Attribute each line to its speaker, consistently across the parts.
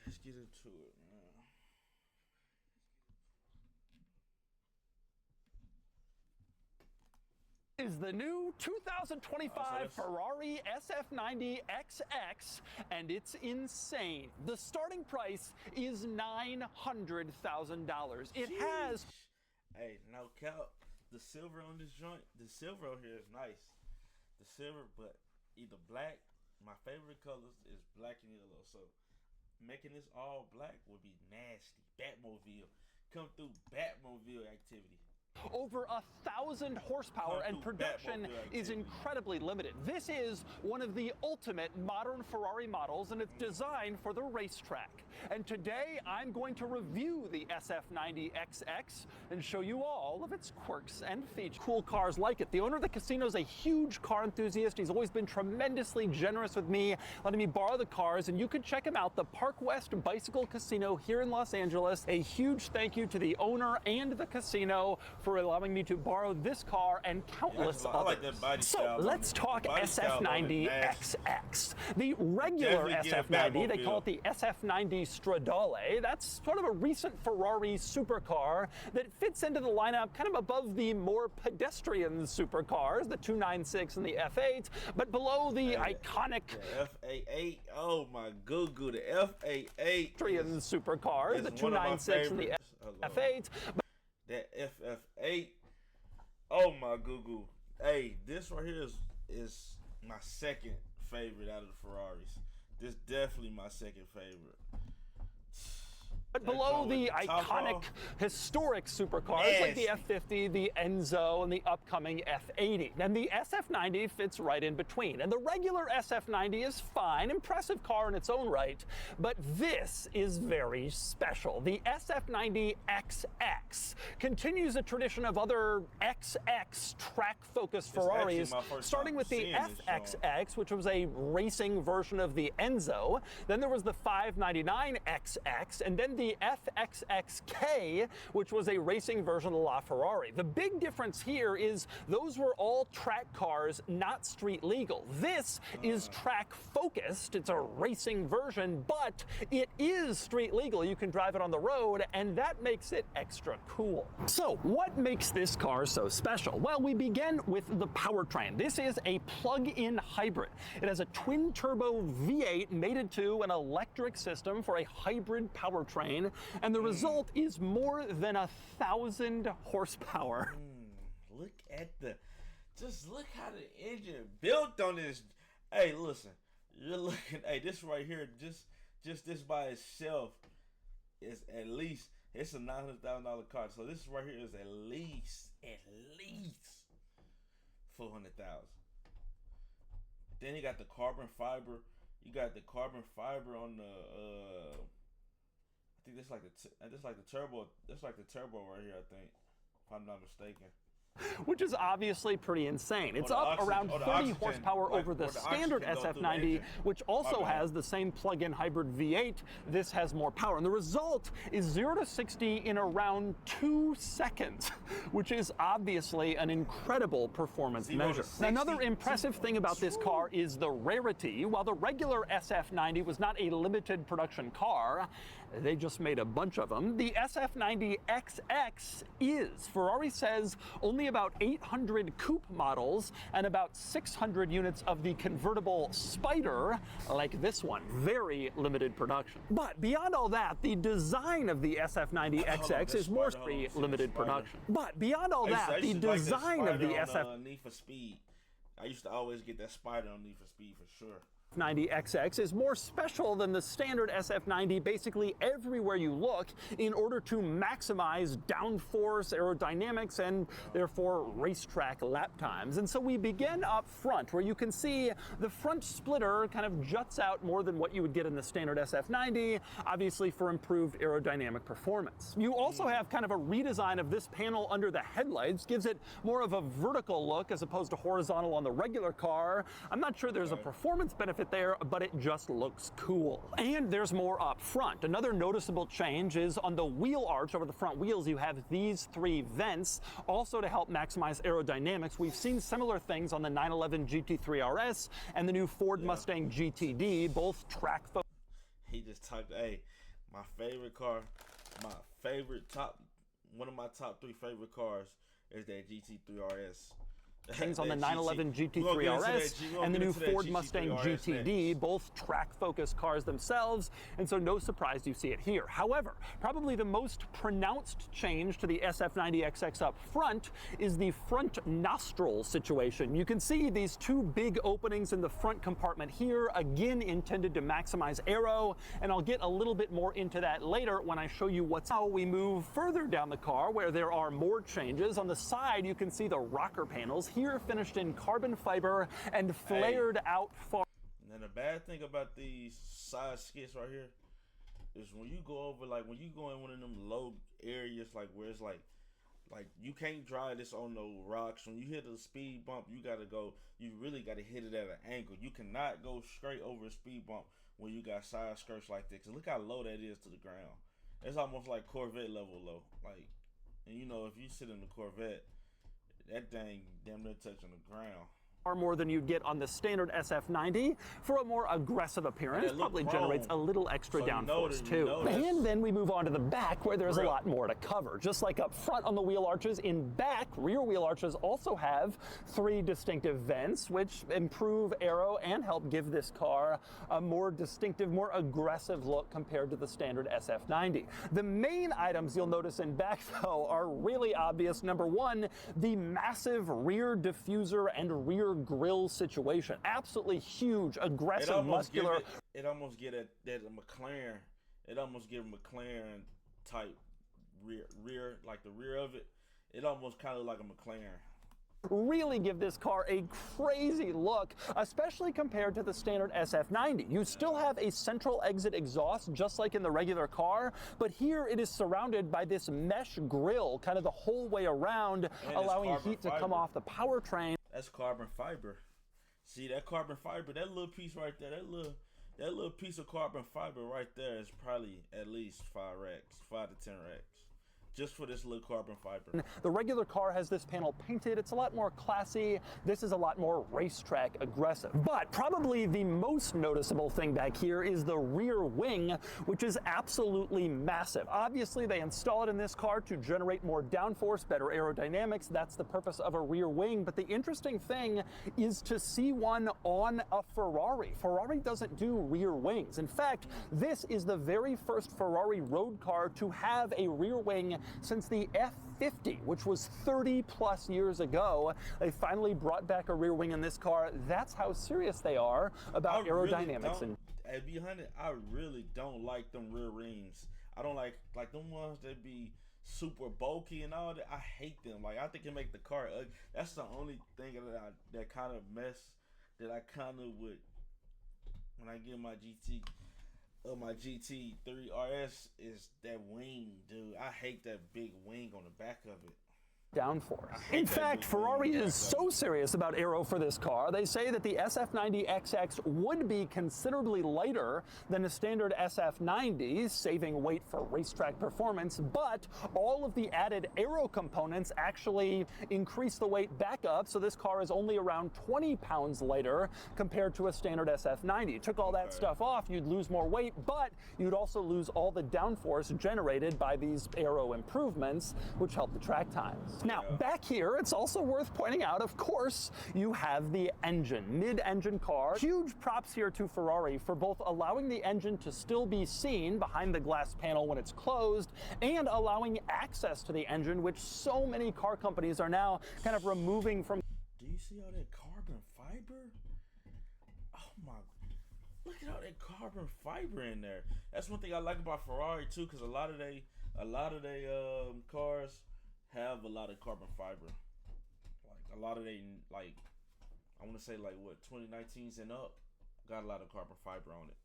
Speaker 1: Let's get into it, man.
Speaker 2: Is the new 2025 Ferrari SF90XX, and it's insane. The starting price is $900,000. It has...
Speaker 1: Hey, no cap. The silver on this joint, the silver on here is nice. The silver, but either black. My favorite colors is black and yellow. So making this all black would be nasty. Batmobile. Come through Batmobile activity.
Speaker 2: Over 1,000 horsepower, and production is incredibly limited. This is one of the ultimate modern Ferrari models, and it's designed for the racetrack. And today I'm going to review the SF90XX and show you all of its quirks and features. Cool cars like it. The owner of the casino is a huge car enthusiast. He's always been tremendously generous with me, letting me borrow the cars, and you can check him out, the Park West Bicycle Casino here in Los Angeles. A huge thank you to the owner and the casino for allowing me to borrow this car and countless others. So let's talk SF90XX. The regular SF90, they call it the SF90 Stradale. That's sort of a recent Ferrari supercar that fits into the lineup kind of above the more pedestrian supercars, the 296 and the F8, but below the iconic
Speaker 1: F88. Oh my goo-goo, the F88
Speaker 2: pedestrian supercars, the 296 and the F8.
Speaker 1: That FF8, oh my goo-goo. Hey, this right here is my second favorite out of the Ferraris. This definitely my second favorite.
Speaker 2: But below the iconic, historic supercars like the F50, the Enzo, and the upcoming F80. And the SF90 fits right in between. And the regular SF90 is fine, impressive car in its own right, but this is very special. The SF90XX continues a tradition of other XX track-focused Ferraris, starting with the FXX, which was a racing version of the Enzo. Then there was the 599XX, and then the FXXK, which was a racing version of La Ferrari. The big difference here is those were all track cars, not street legal. This is track focused. It's a racing version, but it is street legal. You can drive it on the road, and that makes it extra cool. So what makes this car so special? Well, we begin with the powertrain. This is a plug-in hybrid. It has a twin-turbo V8 mated to an electric system for a hybrid powertrain, and the result is more than 1,000 horsepower.
Speaker 1: Look at just look how the engine built on this. Hey, listen, you're looking, hey, this right here, just this by itself is at least, it's a $900,000 car. So this right here is at least 400,000. Then you got the carbon fiber. You got the carbon fiber on the I think that's like the turbo. That's like the turbo right here, I think, if I'm not mistaken.
Speaker 2: Which is obviously pretty insane. It's up around 30 horsepower over the standard SF90, which also has the same plug-in hybrid V8. This has more power. And the result is 0 to 60 in around 2 seconds, which is obviously an incredible performance measure. Another impressive thing about this car is the rarity. While the regular SF90 was not a limited production car, they just made a bunch of them, the SF90XX is. Ferrari says only about 800 coupe models and about 600 units of the convertible Spider, like this one. Very limited production. But beyond all that, the design of the SF90XX is more limited production. But beyond all that, the design of the SF90XX
Speaker 1: Need for Speed. I used to always get that Spider on Need for Speed for sure.
Speaker 2: 90XX is more special than the standard SF90 basically everywhere you look in order to maximize downforce, aerodynamics, and therefore racetrack lap times. And so we begin up front, where you can see the front splitter kind of juts out more than what you would get in the standard SF90, obviously for improved aerodynamic performance. You also have kind of a redesign of this panel under the headlights, gives it more of a vertical look as opposed to horizontal on the regular car. I'm not sure there's a performance benefit there, but it just looks cool. And there's more up front. Another noticeable change is on the wheel arch over the front wheels, you have these 3 vents, also to help maximize aerodynamics. We've seen similar things on the 911 GT3 RS and the new Ford Mustang GTD, both track focused.
Speaker 1: He just talked, hey, my favorite car, one of my top 3 favorite cars is that GT3 RS.
Speaker 2: Things on the 911 GT3 RS and the new Ford Mustang GTD, both track-focused cars themselves, and so no surprise you see it here. However, probably the most pronounced change to the SF90XX up front is the front nostril situation. You can see these 2 big openings in the front compartment here, again intended to maximize aero, and I'll get a little bit more into that later when I show you what's how we move further down the car where there are more changes. On the side, you can see the rocker panels here finished in carbon fiber and flared out far.
Speaker 1: And the bad thing about these side skits right here is when you go over, like when you go in one of them low areas, like where it's like you can't drive this on no rocks. When you hit a speed bump, you really gotta hit it at an angle. You cannot go straight over a speed bump when you got side skirts like this. 'Cause look how low that is to the ground. It's almost like Corvette level low. Like, and you know, if you sit in the Corvette, that thing damn near touching the ground.
Speaker 2: Far more than you'd get on the standard SF90 for a more aggressive appearance. Probably generates a little extra downforce too. And then we move on to the back where there's a lot more to cover. Just like up front on the wheel arches, in back, rear wheel arches also have 3 distinctive vents which improve aero and help give this car a more distinctive, more aggressive look compared to the standard SF90. The main items you'll notice in back though are really obvious. Number 1, the massive rear diffuser and rear grille situation. Absolutely huge, aggressive, muscular.
Speaker 1: It almost get that McLaren. It almost give a McLaren type rear, like the rear of it. It almost kind of like a McLaren.
Speaker 2: Really give this car a crazy look, especially compared to the standard SF90. You still have a central exit exhaust just like in the regular car, but here it is surrounded by this mesh grille kind of the whole way around, allowing heat to come off the powertrain.
Speaker 1: That's carbon fiber. See that carbon fiber, that little piece right there, that little piece of carbon fiber right there is probably at least 5 to 10 racks. Just for this little carbon fiber.
Speaker 2: The regular car has this panel painted. It's a lot more classy. This is a lot more racetrack aggressive. But probably the most noticeable thing back here is the rear wing, which is absolutely massive. Obviously, they install it in this car to generate more downforce, better aerodynamics. That's the purpose of a rear wing. But the interesting thing is to see one on a Ferrari. Ferrari doesn't do rear wings. In fact, this is the very first Ferrari road car to have a rear wing since the F50, which was 30 plus years ago. They finally brought back a rear wing in this car. That's how serious they are about aerodynamics.
Speaker 1: And behind it, I really don't like them rear rings. I don't like them ones that be super bulky and all that. I hate them. Like, I think it make the car ugly. That's the only thing that kind of mess that I kind of would, when I get my GT3 RS, is that wing, dude. I hate that big wing on the back of it.
Speaker 2: Downforce. In fact, Ferrari is so serious about aero for this car, they say that the SF90XX would be considerably lighter than a standard SF90, saving weight for racetrack performance, but all of the added aero components actually increase the weight back up, so this car is only around 20 pounds lighter compared to a standard SF90. Took all that stuff off, you'd lose more weight, but you'd also lose all the downforce generated by these aero improvements, which help the track times. Now, back here, it's also worth pointing out, of course, you have the engine, mid-engine car. Huge props here to Ferrari for both allowing the engine to still be seen behind the glass panel when it's closed and allowing access to the engine, which so many car companies are now kind of removing from.
Speaker 1: Do you see all that carbon fiber? Oh my, look at all that carbon fiber in there. That's one thing I like about Ferrari too, because a lot of they cars have a lot of carbon fiber. Like a lot of they, like, I want to say like what 2019s and up got a lot of carbon fiber on it.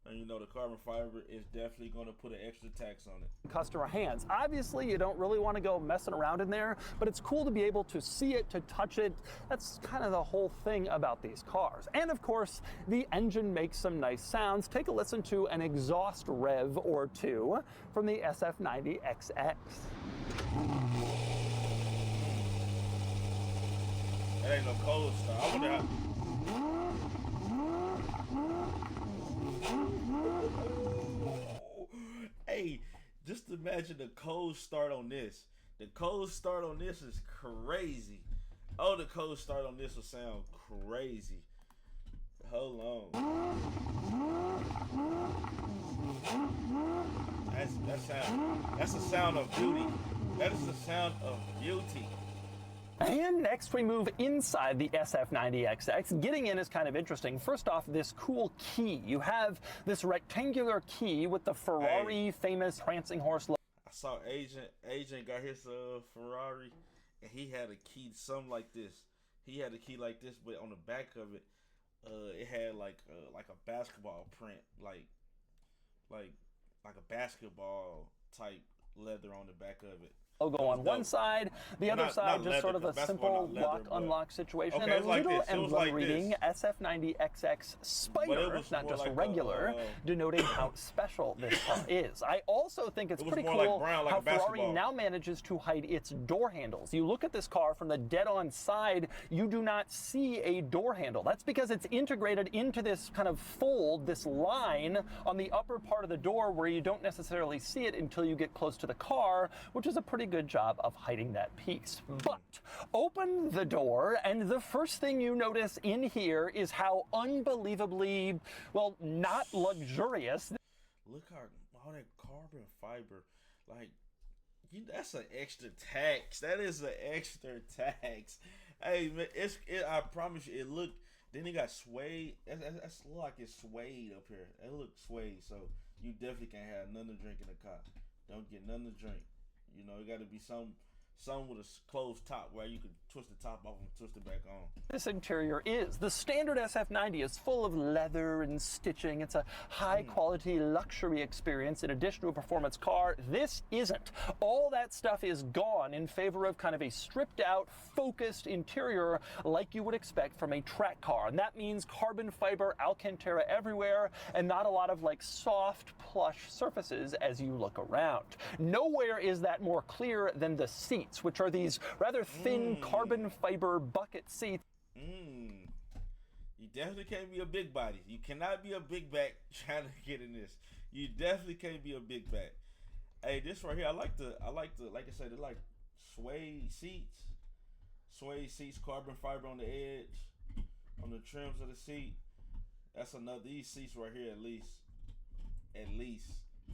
Speaker 1: And you know the carbon fiber is definitely going to put an extra tax on it.
Speaker 2: Customer hands. Obviously, you don't really want to go messing around in there, but it's cool to be able to see it, to touch it. That's kind of the whole thing about these cars. And of course, the engine makes some nice sounds. Take a listen to an exhaust rev or two from the SF90XX.
Speaker 1: That ain't no cold start. I wonder how. Hey, just imagine the cold start on this. The cold start on this is crazy. Oh, the cold start on this will sound crazy. Hold on. That's the sound of beauty. That is the sound of beauty.
Speaker 2: And next we move inside the SF90XX. Getting in is kind of interesting. First off, this cool key. You have this rectangular key with the Ferrari famous prancing horse logo.
Speaker 1: I saw Agent got his Ferrari, and he had a key something like this. He had a key like this, but on the back of it, it had like a basketball print, like a basketball type leather on the back of it.
Speaker 2: Logo on one side, the other side just sort of a simple lock-unlock situation, and a little emblem reading SF90XX Spider, not just regular, denoting how special this car is. I also think it's pretty cool how Ferrari now manages to hide its door handles. You look at this car from the dead-on side, you do not see a door handle. That's because it's integrated into this kind of fold, this line on the upper part of the door where you don't necessarily see it until you get close to the car, which is a pretty good job of hiding that piece. But open the door, and the first thing you notice in here is how unbelievably, well, not luxurious.
Speaker 1: Look how all that carbon fiber, like, that's an extra tax. That is an extra tax. Hey man, I promise you, it looked. Then it got suede. That's look like it's suede up here. It looks suede, so you definitely can't have nothing to drink in the car. Don't get nothing to drink. You know, it got to be some with a closed top where you can twist the top off and twist it back on. This
Speaker 2: interior is. The standard SF90 is full of leather and stitching. It's a high-quality luxury experience in addition to a performance car. This isn't. All that stuff is gone in favor of kind of a stripped-out, focused interior like you would expect from a track car. And that means carbon fiber Alcantara everywhere and not a lot of like soft, plush surfaces as you look around. Nowhere is that more clear than the seats, which are these rather thin carbon fiber bucket seats.
Speaker 1: You definitely can't be a big body. You cannot be a big back trying to get in this. You definitely can't be a big back. Hey, this right here, I like the, like I said, they're like suede seats, carbon fiber on the edge, on the trims of the seat. That's another, these seats right here, at least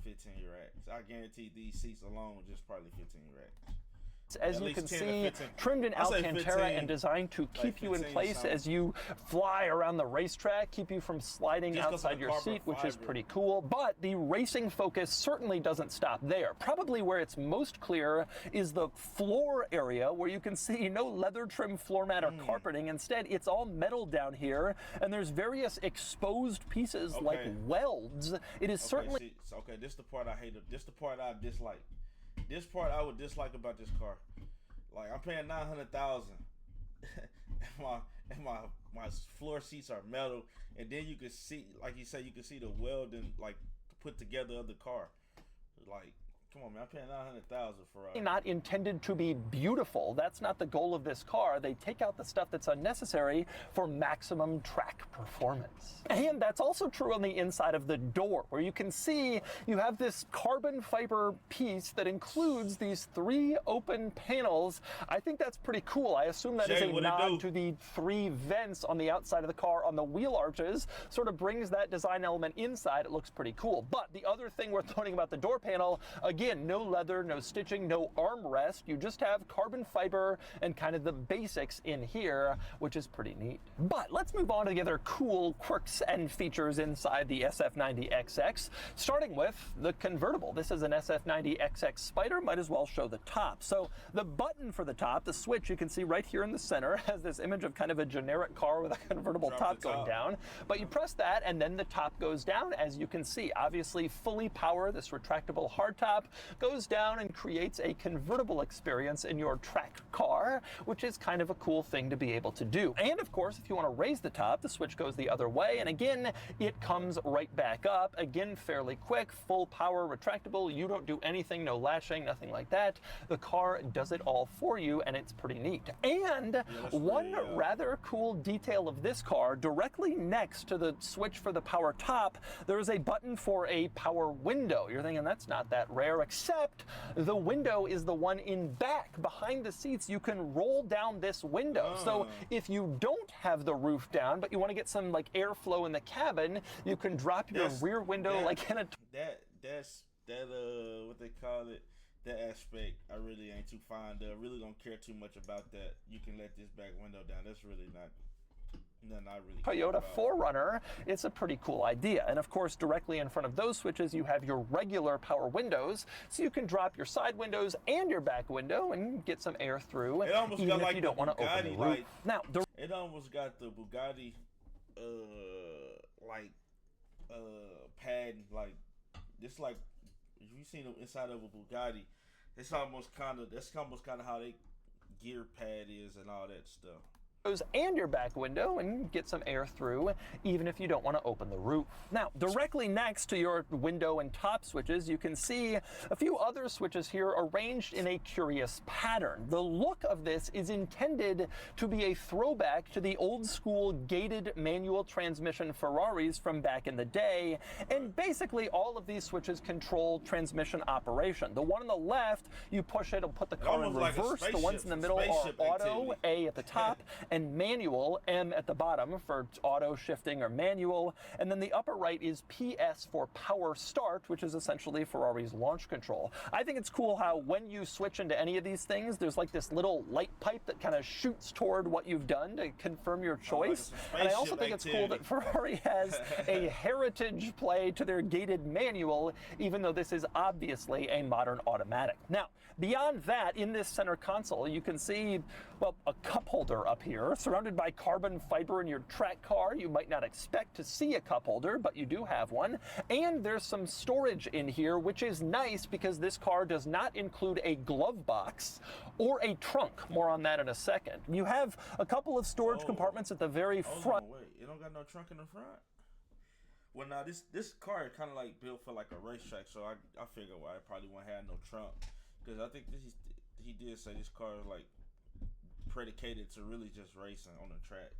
Speaker 1: 15 racks. I guarantee these seats alone just probably 15 racks.
Speaker 2: As you can see, trimmed in Alcantara and designed to keep you in place as you fly around the racetrack, keep you from sliding outside your seat, which is pretty cool. But the racing focus certainly doesn't stop there. Probably where it's most clear is the floor area, where you can see no leather trim floor mat or carpeting. Instead, it's all metal down here, and there's various exposed pieces like welds. It is certainly...
Speaker 1: This is the part I hate. This is the part I dislike. This part I would dislike about this car. Like, I'm paying $900,000 and my floor seats are metal, and then you can see, like you said, you can see the welding like put together of the car. Like, come on, man, I'm paying $900,000 for
Speaker 2: not intended to be beautiful. That's not the goal of this car. They take out the stuff that's unnecessary for maximum track performance. And that's also true on the inside of the door, where you can see you have this carbon fiber piece that includes these 3 open panels. I think that's pretty cool. I assume that is a nod to the 3 vents on the outside of the car on the wheel arches. Sort of brings that design element inside. It looks pretty cool. But the other thing worth noting about the door panel, again, no leather, no stitching, no armrest. You just have carbon fiber and kind of the basics in here, which is pretty neat. But let's move on to the other cool quirks and features inside the SF90XX, starting with the convertible. This is an SF90XX Spider. Might as well show the top. So the button for the top, the switch, you can see right here in the center, has this image of kind of a generic car with a convertible top going down. But you press that, and then the top goes down, as you can see. Obviously, fully power, this retractable hardtop, goes down and creates a convertible experience in your track car, which is kind of a cool thing to be able to do. And of course, if you want to raise the top, the switch goes the other way, and again, it comes right back up, again, fairly quick, full power, retractable. You don't do anything, no lashing, nothing like that. The car does it all for you, and it's pretty neat. And one rather cool detail of this car, directly next to the switch for the power top, there is a button for a power window. You're thinking that's not that rare, except the window is the one in back, behind the seats. You can roll down this window. So if you don't have the roof down, but you want to get some like airflow in the cabin, you can drop your rear window like in a...
Speaker 1: That's what they call it. That aspect I really ain't too fond of. Really don't care too much about that. You can let this back window down. That's really not nothing I really
Speaker 2: Toyota 4Runner. It's a pretty cool idea. And of course, directly in front of those switches, you have your regular power windows, so you can drop your side windows and your back window and get some air through, even if you don't want to open the roof. Now,
Speaker 1: it almost got the Bugatti pad, like it's like if you've seen the inside of a Bugatti, that's almost kind of how they gear pad is and all that stuff.
Speaker 2: And your back window and get some air through, even if you don't want to open the roof. Now, directly next to your window and top switches, you can see a few other switches here arranged in a curious pattern. The look of this is intended to be a throwback to the old school gated manual transmission Ferraris from back in the day, and basically all of these switches control transmission operation. The one on the left, you push it, it'll put the car in reverse. The ones in the middle are auto, A at the top, and manual, M at the bottom for auto, shifting, or manual. And then the upper right is PS for power start, which is essentially Ferrari's launch control. I think it's cool how when you switch into any of these things, there's like this little light pipe that kind of shoots toward what you've done to confirm your choice. And I also think it's cool that Ferrari has a heritage play to their gated manual, even though this is obviously a modern automatic. Now, beyond that, in this center console, you can see, well, a cup holder up here. Surrounded by carbon fiber in your track car, you might not expect to see a cup holder, but you do have one. And there's some storage in here, which is nice because this car does not include a glove box or a trunk. More on that in a second. You have a couple of storage compartments at the very front.
Speaker 1: Wait, it don't got no trunk in the front? Well, now this car is kind of like built for like a racetrack, so I figure why it probably won't have no trunk, because I think he did say this car is like predicated to really just racing on the track.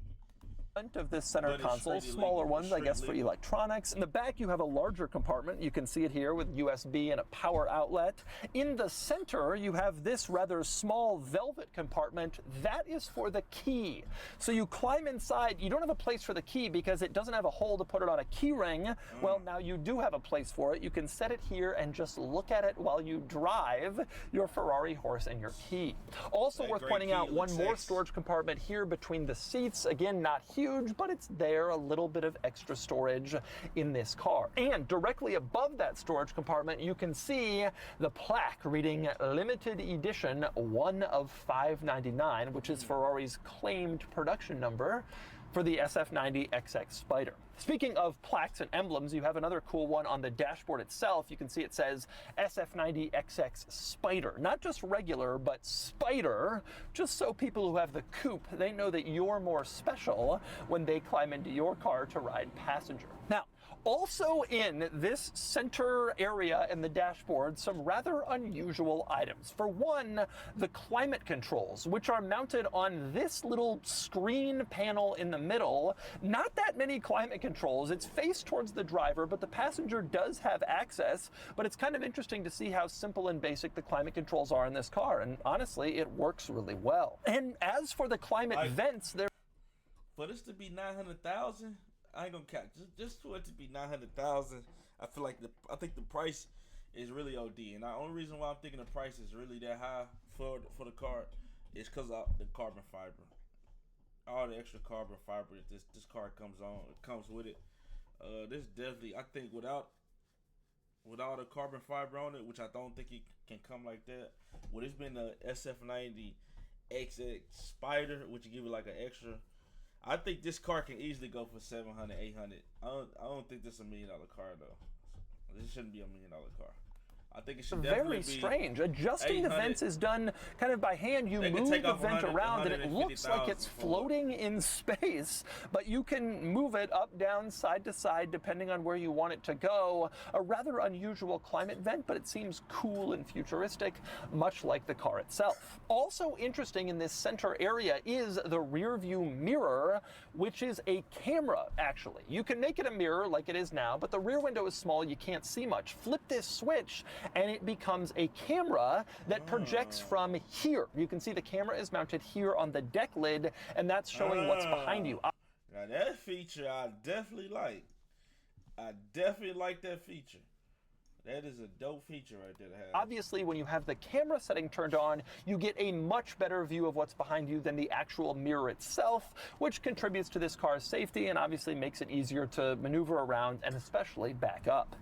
Speaker 2: Of this center console, smaller ones, I guess, for electronics. In the back, you have a larger compartment. You can see it here with USB and a power outlet. In the center, you have this rather small velvet compartment. That is for the key. So you climb inside. You don't have a place for the key because it doesn't have a hole to put it on a key ring. Well, now you do have a place for it. You can set it here and just look at it while you drive your Ferrari horse and your key. Also worth pointing out, one more storage compartment here between the seats. Again, not huge, but it's there, a little bit of extra storage in this car. And directly above that storage compartment, you can see the plaque reading limited edition 1 of 599, which is Ferrari's claimed production number for the SF90XX Spider. Speaking of plaques and emblems, you have another cool one on the dashboard itself. You can see it says SF90XX Spider. Not just regular, but Spider, just so people who have the coupe, they know that you're more special when they climb into your car to ride passenger. Now, also in this center area in the dashboard, some rather unusual items. For one, the climate controls, which are mounted on this little screen panel in the middle. Not that many climate controls. It's faced towards the driver, but the passenger does have access. But it's kind of interesting to see how simple and basic the climate controls are in this car. And honestly, it works really well. And as for the climate vents, they're...
Speaker 1: For this to be 900,000? I ain't gonna count. Just for it to be 900,000, I think the price is really OD. And the only reason why I'm thinking the price is really that high for the car is because of the carbon fiber. All the extra carbon fiber that this car comes with it. This definitely, I think without the carbon fiber on it, which I don't think it can come like that. Would it's been a SF90XX Spider, which you give it like an extra. I think this car can easily go for 700, 800. I don't think this is $1 million car though. This shouldn't be $1 million car. I think it should definitely
Speaker 2: very strange. Adjusting the vents is done kind of by hand. You
Speaker 1: They can
Speaker 2: move
Speaker 1: take
Speaker 2: the
Speaker 1: off
Speaker 2: vent around and it looks like
Speaker 1: 150,000
Speaker 2: it's
Speaker 1: before.
Speaker 2: floating in space, but you can move it up, down, side to side, depending on where you want it to go. A rather unusual climate vent, but it seems cool and futuristic, much like the car itself. Also interesting in this center area is the rear view mirror, which is a camera, actually. You can make it a mirror like it is now, but the rear window is small, you can't see much. Flip this switch and it becomes a camera that projects from here. You can see the camera is mounted here on the deck lid, and that's showing what's behind you.
Speaker 1: Now that feature I definitely like. I definitely like that feature. That is a dope feature right there to have.
Speaker 2: Obviously, when you have the camera setting turned on, you get a much better view of what's behind you than the actual mirror itself, which contributes to this car's safety and obviously makes it easier to maneuver around and especially back up.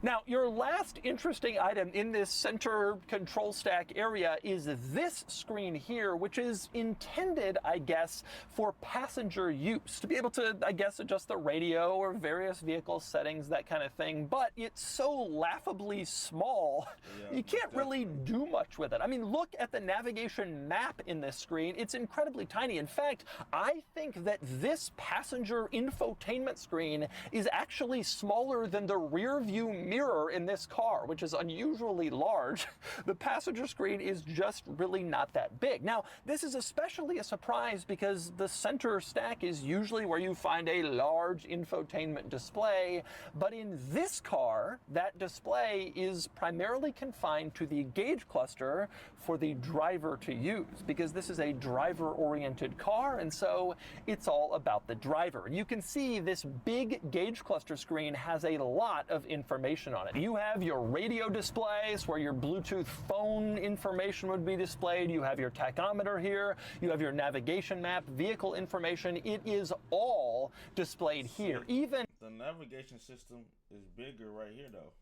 Speaker 2: Now, your last interesting item in this center control stack area is this screen here, which is intended, I guess, for passenger use, to be able to, I guess, adjust the radio or various vehicle settings, that kind of thing. But it's so laughably small, you can't really do much with it. I mean, look at the navigation map in this screen. It's incredibly tiny. In fact, I think that this passenger infotainment screen is actually smaller than the rear view mirror in this car, which is unusually large. The passenger screen is just really not that big. Now, this is especially a surprise because the center stack is usually where you find a large infotainment display, but in this car, that display is primarily confined to the gauge cluster for the driver to use, because this is a driver-oriented car, and so it's all about the driver. And you can see this big gauge cluster screen has a lot of information on it. You have your radio displays where your Bluetooth phone information would be displayed. You have your tachometer here. You have your navigation map, vehicle information. It is all displayed here. Even
Speaker 1: the navigation system is bigger right here though,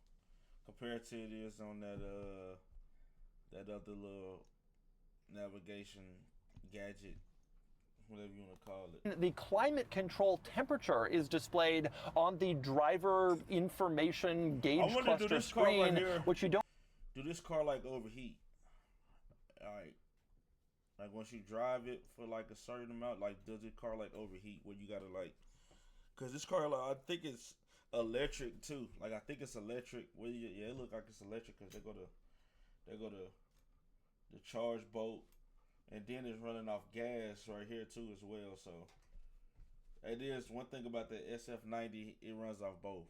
Speaker 1: compared to it is on that other little navigation gadget, whatever you want to call it.
Speaker 2: the climate control temperature is displayed on the driver information gauge cluster screen, which you don't.
Speaker 1: Do this car like overheat? Alright. Like once you drive it for like a certain amount, like does this car like overheat where you gotta like, cause this car, like, I think it's electric too. Like I think it's electric. Well, yeah, it look like it's electric because they go to the charge bolt. And then it's running off gas right here too as well. So it is one thing about the SF90, it runs off both.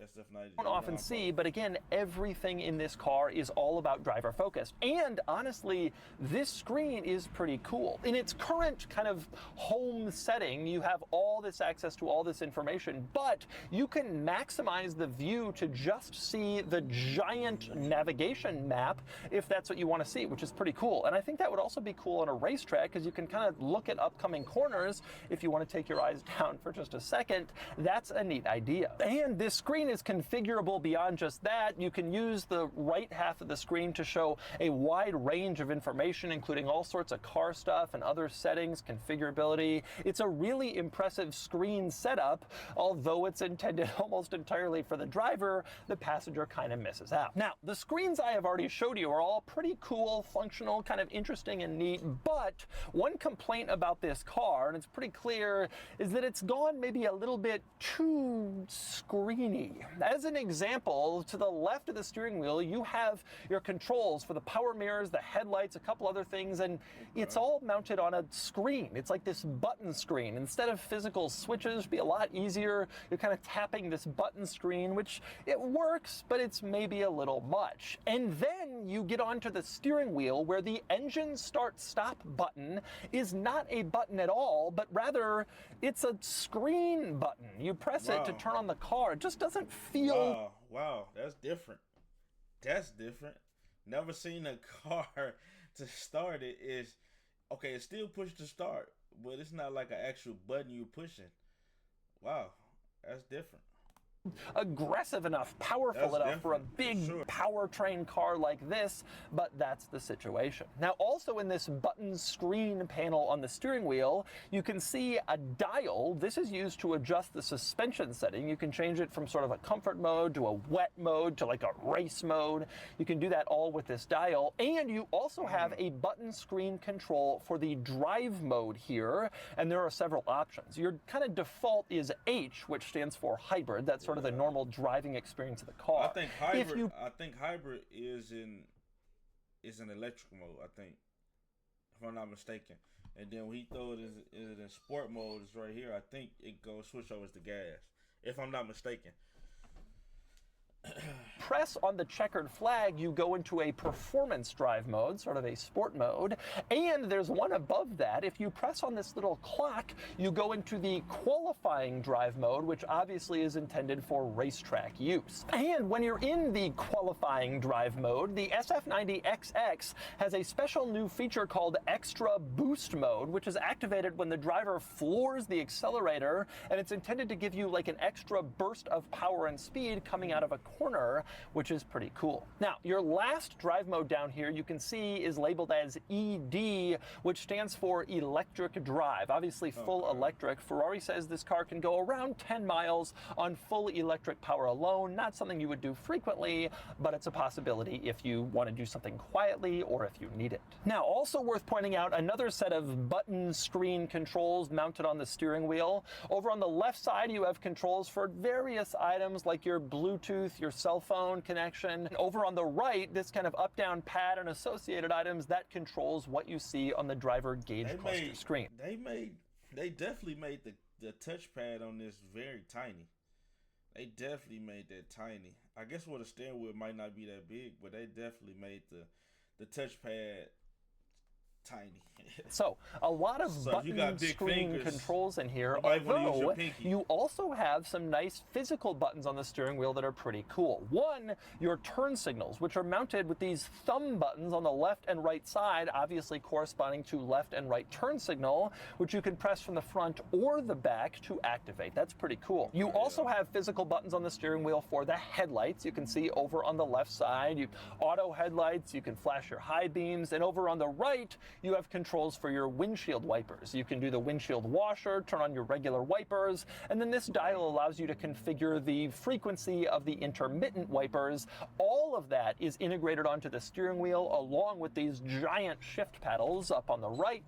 Speaker 1: SF90
Speaker 2: don't often see, but again, everything in this car is all about driver focused. And honestly, this screen is pretty cool. In its current kind of home setting, you have all this access to all this information, but you can maximize the view to just see the giant navigation map if that's what you want to see, which is pretty cool. And I think that would also be cool on a racetrack because you can kind of look at upcoming corners if you want to take your eyes down for just a second. That's a neat idea. And this screen is configurable beyond just that. You can use the right half of the screen to show a wide range of information, including all sorts of car stuff and other settings, configurability. It's a really impressive screen setup, although it's intended almost entirely for the driver, the passenger kind of misses out. Now, the screens I have already showed you are all pretty cool, functional, kind of interesting and neat, but one complaint about this car, and it's pretty clear, is that it's gone maybe a little bit too screeny. As an example, to the left of the steering wheel, you have your controls for the power mirrors, the headlights, a couple other things, and it's all mounted on a screen. It's like this button screen. Instead of physical switches, it'd be a lot easier. You're kind of tapping this button screen, which it works, but it's maybe a little much. And then you get onto the steering wheel where the engine start-stop button is not a button at all, but rather it's a screen button. You press it to turn on the car. It just doesn't feel.
Speaker 1: Wow, that's different. That's different. Never seen a car to start it. Is okay, it's still push to start, but it's not like an actual button you're pushing. Wow, that's different.
Speaker 2: aggressive enough, powerful enough for a big powertrain car like this, but that's the situation. Now, also in this button screen panel on the steering wheel, you can see a dial. This is used to adjust the suspension setting. You can change it from sort of a comfort mode to a wet mode to like a race mode. You can do that all with this dial. And you also have a button screen control for the drive mode here, and there are several options. Your kind of default is H, which stands for hybrid. That's sort of the normal driving experience of the car.
Speaker 1: I think hybrid is in electric mode, I think, if I'm not mistaken. And then when he throw it in sport mode, it's right here. I think it goes switch over to gas, if I'm not mistaken.
Speaker 2: Press on the checkered flag, you go into a performance drive mode, sort of a sport mode, and there's one above that. If you press on this little clock, you go into the qualifying drive mode, which obviously is intended for racetrack use. And when you're in the qualifying drive mode, the SF90XX has a special new feature called Extra Boost Mode, which is activated when the driver floors the accelerator, and it's intended to give you like an extra burst of power and speed coming out of a corner, which is pretty cool. Now, your last drive mode down here you can see is labeled as ED, which stands for electric drive. Obviously full electric. Ferrari says this car can go around 10 miles on full electric power alone. Not something you would do frequently, but it's a possibility if you want to do something quietly or if you need it. Now, also worth pointing out, another set of button screen controls mounted on the steering wheel. Over on the left side, you have controls for various items like your Bluetooth, your cell phone connection. And over on the right, this kind of up-down pad and associated items that controls what you see on the driver gauge cluster screen.
Speaker 1: They definitely made the touchpad on this very tiny. They definitely made that tiny. I guess the steering wheel might not be that big, but they definitely made the touchpad tiny.
Speaker 2: So a lot of button screen controls in here, although you also have some nice physical buttons on the steering wheel that are pretty cool. One, your turn signals, which are mounted with these thumb buttons on the left and right side, obviously corresponding to left and right turn signal, which you can press from the front or the back to activate. That's pretty cool. You also have physical buttons on the steering wheel for the headlights. You can see over on the left side, auto headlights, you can flash your high beams, and over on the right, you have controls for your windshield wipers. You can do the windshield washer, turn on your regular wipers, and then this dial allows you to configure the frequency of the intermittent wipers. All of that is integrated onto the steering wheel along with these giant shift paddles up on the right,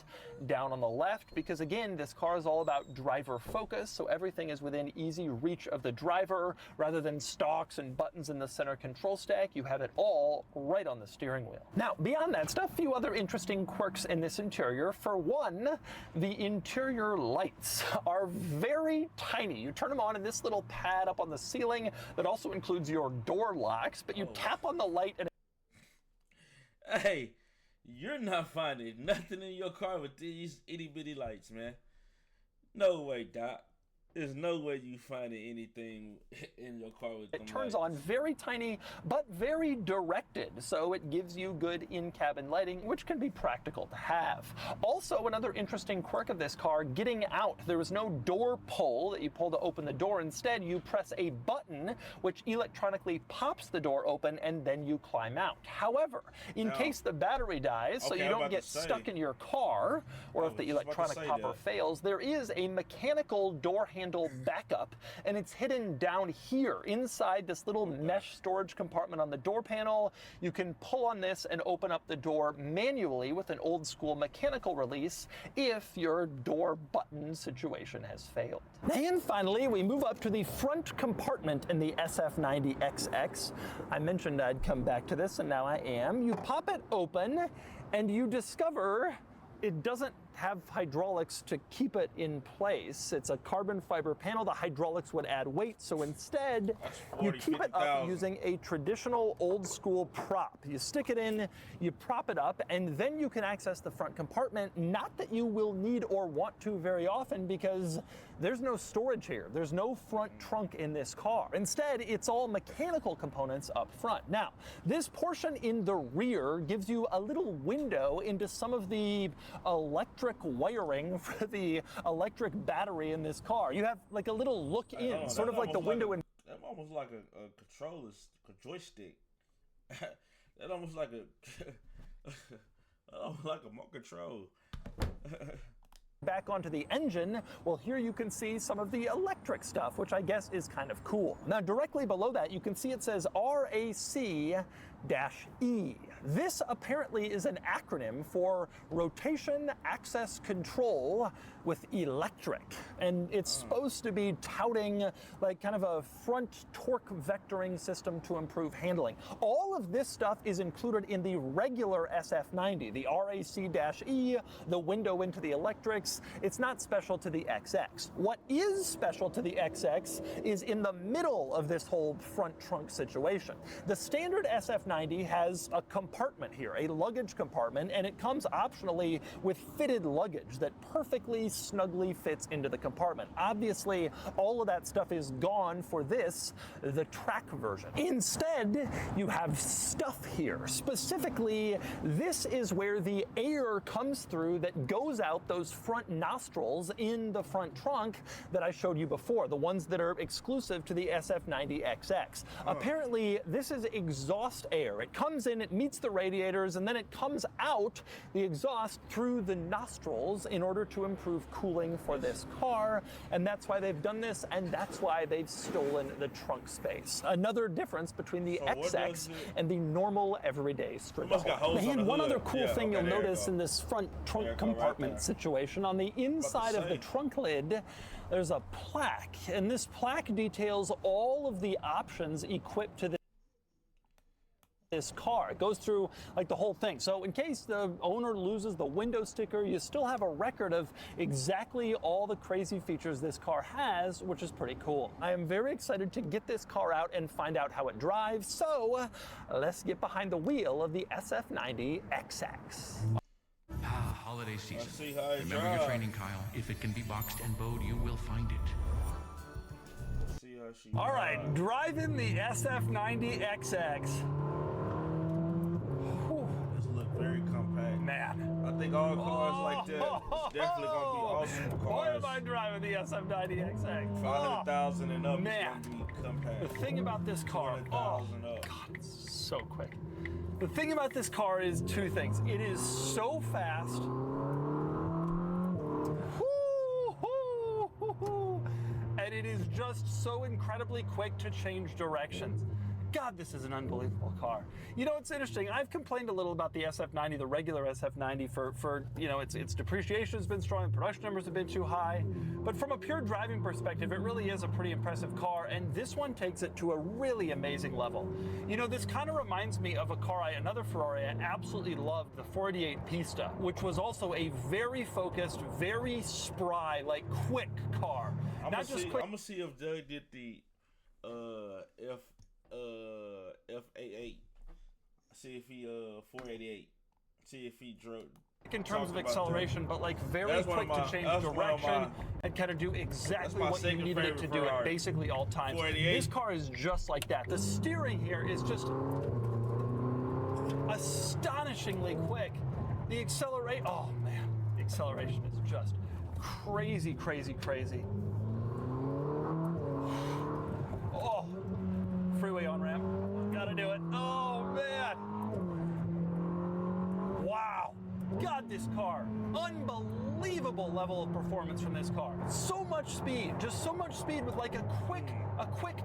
Speaker 2: down on the left, because again, this car is all about driver focus, so everything is within easy reach of the driver rather than stalks and buttons in the center control stack. You have it all right on the steering wheel. Now, beyond that stuff, a few other interesting quirks in this interior. For one, the interior lights are very tiny. You turn them on in this little pad up on the ceiling that also includes your door locks, but you tap on the light and
Speaker 1: hey, you're not finding nothing in your car with these itty bitty lights, man. No way, Doc. There's no way you finding anything in your car with them
Speaker 2: it turns
Speaker 1: lights.
Speaker 2: On very tiny, but very directed, so it gives you good in-cabin lighting, which can be practical to have. Also, another interesting quirk of this car, getting out. There is no door pull that you pull to open the door. Instead, you press a button, which electronically pops the door open, and then you climb out. However, in case the battery dies, so you don't get stuck in your car, or if the electronic popper fails, there is a mechanical door handle backup, and it's hidden down here inside this little mesh storage compartment on the door panel. You can pull on this and open up the door manually with an old school mechanical release if your door button situation has failed. And finally, we move up to the front compartment in the SF90XX. I mentioned I'd come back to this, and now I am. You pop it open and you discover it doesn't have hydraulics to keep it in place. It's a carbon fiber panel. The hydraulics would add weight, so instead you keep it up using a traditional old school prop. You stick it in, you prop it up, and then you can access the front compartment. Not that you will need or want to very often, because there's no storage here. There's no front trunk in this car. Instead, it's all mechanical components up front. Now, this portion in the rear gives you a little window into some of the electric wiring for the electric battery in this car. You have like a little look in, sort of like the window in
Speaker 1: That almost like a controller, a joystick. That almost like a remote control.
Speaker 2: Back onto the engine, well, here you can see some of the electric stuff, which I guess is kind of cool. Now, directly below that, you can see it says RAC-E. This apparently is an acronym for Rotation Access Control with Electric, and it's supposed to be touting like kind of a front torque vectoring system to improve handling. All of this stuff is included in the regular SF90, the RAC-E, the window into the electrics. It's not special to the XX. What is special to the XX is in the middle of this whole front trunk situation. The standard SF90 has a compartment here, a luggage compartment, and it comes optionally with fitted luggage that perfectly snugly fits into the compartment. Obviously, all of that stuff is gone for this, the track version. Instead, you have stuff here. Specifically, this is where the air comes through that goes out those front nostrils in the front trunk that I showed you before, the ones that are exclusive to the SF90XX. Apparently, this is exhaust air. It comes in, it meets the radiators, and then it comes out the exhaust through the nostrils in order to improve cooling for this car, and that's why they've done this, and that's why they've stolen the trunk space. Another difference between the XX and the normal everyday strip. And one other cool thing you'll notice in this front trunk compartment situation, on the inside of the trunk lid, there's a plaque, and this plaque details all of the options equipped to this car. It goes through like the whole thing. So in case the owner loses the window sticker, you still have a record of exactly all the crazy features this car has, which is pretty cool. I am very excited to get this car out and find out how it drives. So let's get behind the wheel of the SF90XX.
Speaker 3: Holiday season. Remember your training, Kyle. If it can be boxed and bowed, you will find it.
Speaker 2: All right, driving the SF90XX.
Speaker 1: Very compact.
Speaker 2: Man.
Speaker 1: I think all cars like that is definitely going to be awesome cars.
Speaker 2: Why am I driving the SF90XX?
Speaker 1: 500,000 and up
Speaker 2: Man.
Speaker 1: is going to be compact.
Speaker 2: The thing about this car, God, it's so quick. The thing about this car is two things. It is so fast. And it is just so incredibly quick to change directions. God, this is an unbelievable car. You know, it's interesting. I've complained a little about the SF90, the regular SF90, for you know, its depreciation has been strong, production numbers have been too high. But from a pure driving perspective, it really is a pretty impressive car, and this one takes it to a really amazing level. You know, this kind of reminds me of a car, another Ferrari I absolutely loved, the 488 Pista, which was also a very focused, very spry, like quick car.
Speaker 1: I'm gonna see if Doug did the F88. See if he 488. See if he drove.
Speaker 2: In terms of acceleration, but like very quick to change direction and kind of do exactly what you needed it to do at basically all times. This car is just like that. The steering here is just astonishingly quick. The acceleration, oh man, the acceleration is just crazy, crazy, crazy. Oh, freeway on ramp. Gotta do it. Oh man. Wow. God, this car. Unbelievable level of performance from this car. So much speed, just so much speed with like a quick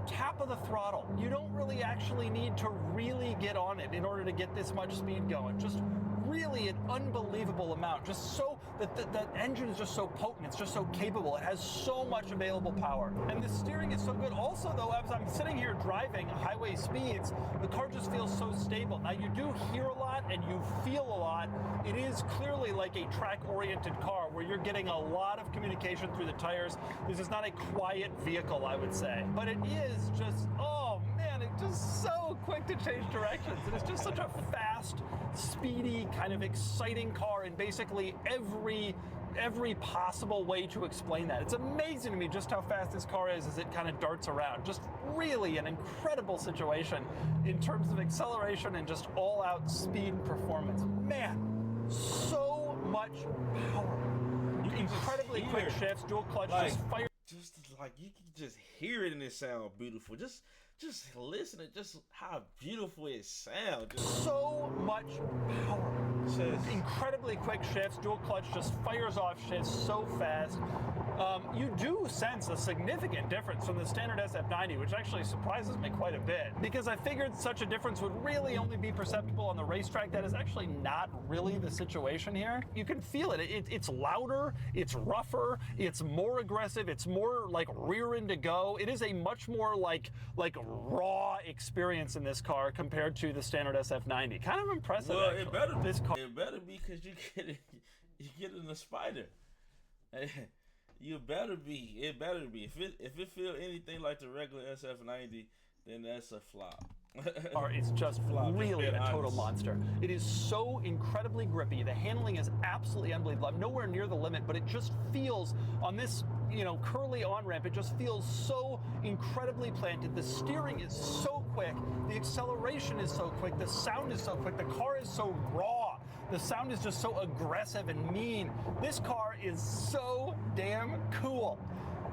Speaker 2: tap of the throttle. You don't really actually need to really get on it in order to get this much speed going. Just really an unbelievable amount. Just so that the engine is just so potent. It's just so capable. It has so much available power. And the steering is so good. Also, though, as I'm sitting here driving highway speeds, the car just feels so stable. Now, you do hear a lot and you feel a lot. It is clearly like a track-oriented car where you're getting a lot of communication through the tires. This is not a quiet vehicle, I would say. But it is just, oh man, it's just so quick to change directions. And it's just such a fast, speedy, kind of exciting car in basically every possible way to explain that. It's amazing to me just how fast this car is as it kind of darts around. Just really an incredible situation in terms of acceleration and just all-out speed and performance. Man, so much power. Incredibly quick shifts, dual clutch, just fire.
Speaker 1: Just like you can just hear it and it sound beautiful. Just listen to just how beautiful it sounds.
Speaker 2: So much power. Incredibly quick shifts. Dual clutch just fires off shifts so fast. You do sense a significant difference from the standard SF90, which actually surprises me quite a bit, because I figured such a difference would really only be perceptible on the racetrack. That is actually not really the situation here. You can feel it. It's louder, it's rougher, it's more aggressive, it's more like rearing to go. It is a much more like raw experience in this car compared to the standard SF90. Kind of impressive.
Speaker 1: Well,
Speaker 2: actually.
Speaker 1: it better be. It better be, because you get in the Spider. You better be. It better be. If it feel anything like the regular SF90, then that's a flop.
Speaker 2: It's just really a total monster. It is so incredibly grippy. The handling is absolutely unbelievable. I'm nowhere near the limit, but it just feels on this, curly on-ramp, it just feels so incredibly planted. The steering is so quick. The acceleration is so quick. The sound is so quick. The car is so raw. The sound is just so aggressive and mean. This car is so damn cool.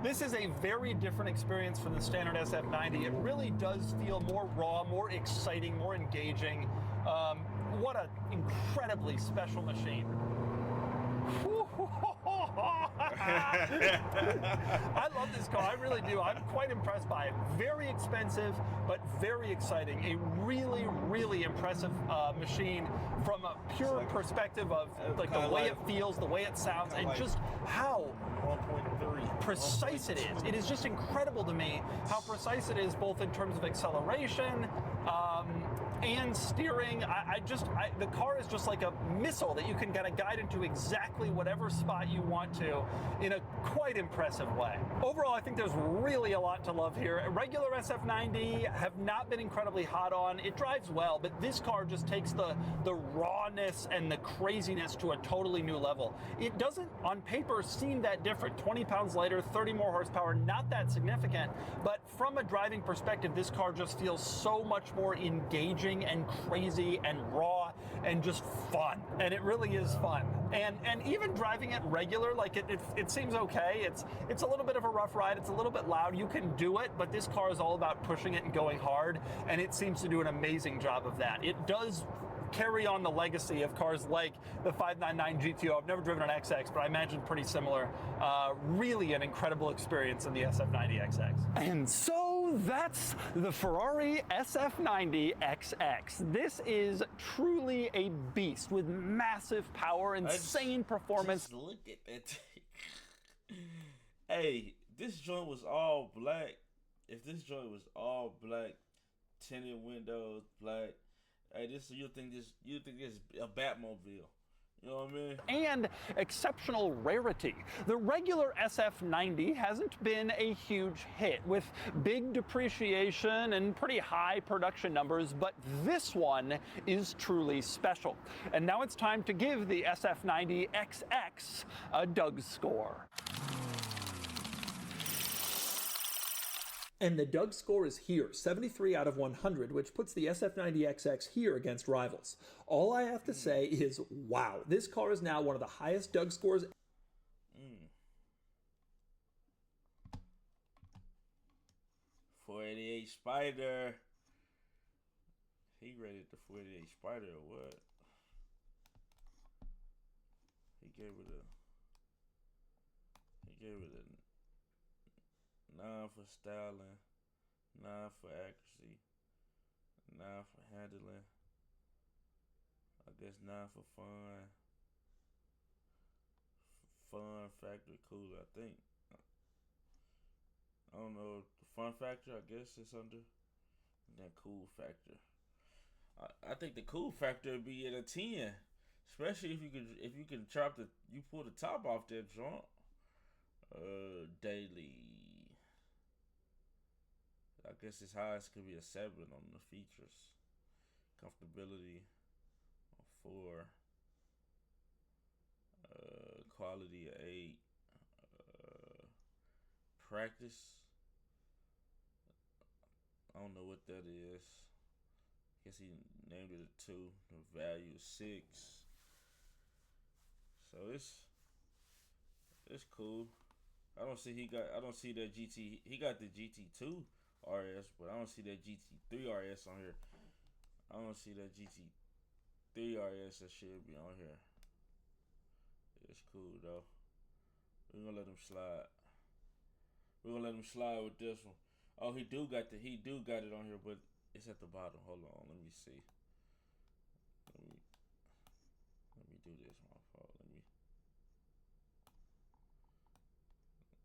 Speaker 2: This is a very different experience from the standard SF90. It really does feel more raw, more exciting, more engaging. What an incredibly special machine. I love this car. I really do. I'm quite impressed by it. Very expensive, but very exciting. A really, really impressive machine from a pure perspective of like the way it feels, the way it sounds, and just how
Speaker 1: 1.3
Speaker 2: precise it is. It is just incredible to me how precise it is, both in terms of acceleration and steering. The car is just like a missile that you can kind of guide into exactly whatever spot you want to in a quite impressive way. Overall, I think there's really a lot to love here. Regular SF90 have not been incredibly hot on. It drives well, but this car just takes the rawness and the craziness to a totally new level. It doesn't, on paper, seem that different. 20 pounds lighter, 30 more horsepower, not that significant, but from a driving perspective, this car just feels so much more engaging and crazy and raw and just fun. And it really is fun. And even driving it regular, like it seems okay. It's a little bit of a rough ride. It's a little bit loud. You can do it, but this car is all about pushing it and going hard, and it seems to do an amazing job of that. It does carry on the legacy of cars like the 599 GTO. I've never driven an XX, but I imagine pretty similar. Really an incredible experience in the SF90XX. And so that's the Ferrari SF90XX. This is truly a beast with massive power, insane performance.
Speaker 1: Just look at that. Hey, this joint was all black. If this joint was all black, tinted windows, black, hey, you think this a Batmobile. You know what I mean?
Speaker 2: And exceptional rarity. The regular SF90 hasn't been a huge hit, with big depreciation and pretty high production numbers, but this one is truly special. And now it's time to give the SF90XX a Doug score. And the Doug score is here, 73 out of 100, which puts the SF90XX here against rivals. All I have to say is, wow, this car is now one of the highest Doug scores.
Speaker 1: 488 Spider. He rated the 488 Spider or what? He gave it a 9 for styling, 9 for accuracy, 9 for handling, I guess 9 for fun factor, cool, I think. I don't know, the fun factor, I guess it's under, and then cool factor. I think the cool factor would be at a 10, especially if you can pull the top off that joint. Daily, I guess its highest could be a 7 on the features. Comfortability, a 4. Quality, a 8. Practice, I don't know what that is. I guess he named it a 2. The value is 6. So it's cool. I don't see that GT. He got the GT2 RS, but I don't see that GT3 RS on here. I don't see that GT3 RS that should be on here. It's cool though. We're gonna let him slide. We're gonna let him slide with this one. Oh, he do got it on here, but it's at the bottom. Hold on, let me see. Let me do this. My fault.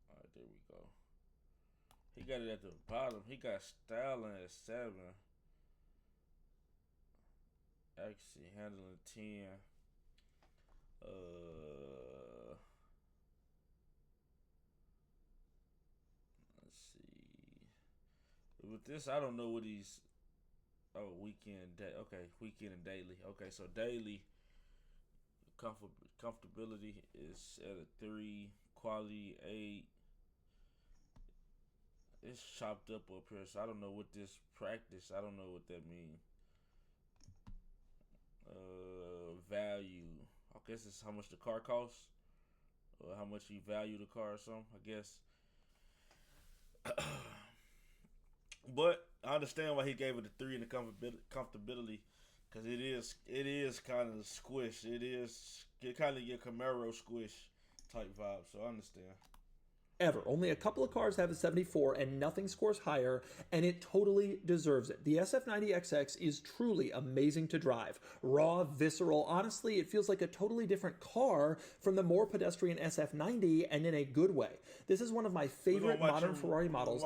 Speaker 1: All right, there we go. He got it at the bottom. He got styling at 7. Actually, handling 10. Let's see. With this, I don't know what he's. Oh, weekend day. Okay, weekend and daily. Okay, so daily comfortability is at a 3, quality 8. It's chopped up here, so I don't know what this practice. I don't know what that means. Value. I guess it's how much the car costs, or how much you value the car or something. I guess. But I understand why he gave it a 3 in the comfortability, because it is kind of squish. It kind of your Camaro squish type vibe. So I understand.
Speaker 4: Ever. Only a couple of cars have a 74 and nothing scores higher, and it totally deserves it. The SF90XX is truly amazing to drive. Raw, visceral. Honestly, it feels like a totally different car from the more pedestrian SF90, and in a good way. This is one of my favorite modern Ferrari models.